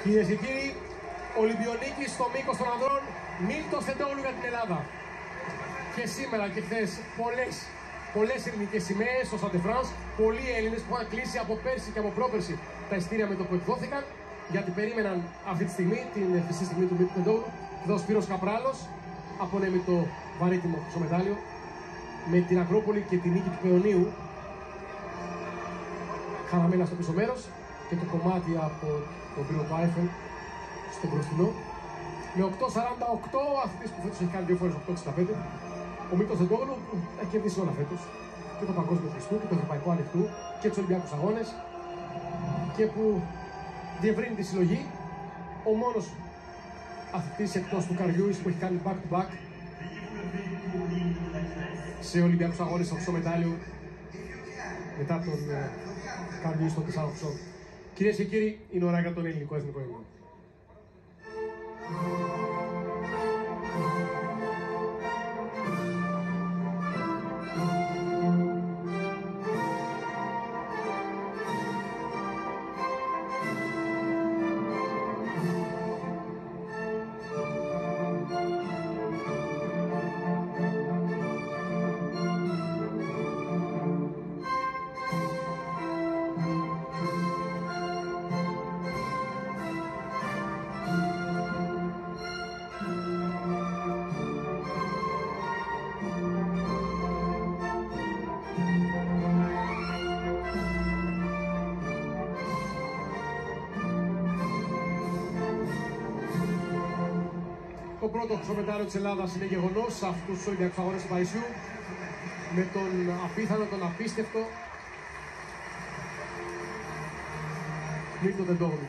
Κυρίες και κύριοι, Ολυμπιονίκης στο μήκος των ανδρών, Μίλτος Τεντόγλου για την Ελλάδα. Και σήμερα και χθες πολλές ελληνικές σημαίες στο Stade de France, πολλοί Έλληνες που είχαν κλείσει από πέρσι και από πρόπερσι τα ειστήρια με το που εκδόθηκαν, γιατί περίμεναν αυτή τη στιγμή, την χρυσή στιγμή του Μίλτου Τεντόγλου. Εδώ ο Σπύρος Καπράλος απονέμει το βαρύτιμο χρυσομετάλλιο με την Ακρόπολη και την νίκη του Παιωνίου χαραμένα στο πίσω μέρος και το κομμάτι από τον πύργο του Άιφελ στο μπροστινό. Με 8.48 ο αθλητής που φέτος έχει κάνει 2 φορές 8.65, ο Μίλτος Τεντόγλου που έχει κερδίσει όλα φέτος, και το Παγκόσμιο Χριστού και το Ευρωπαϊκό Ανοιχτού και τους Ολυμπιακούς Αγώνες, και που διευρύνει τη συλλογή. Ο μόνος αθλητής εκτός του Καριούης που έχει κάνει back-to-back σε Ολυμπιακούς Αγώνες στο χρυσό μετάλλιο μετά τον Καριούη στο 4 χρυσό. Κυρίες και κύριοι, είναι ώρα για τον ελληνικό εθνικό ύμνο. Το πρώτο χρυσομετάλλιο της Ελλάδας είναι γεγονός σε αυτούς τους Ολυμπιακούς Αγώνες του Παρισιού, με τον απίθανο, τον απίστευτο Μίλτο Τεντόγλου.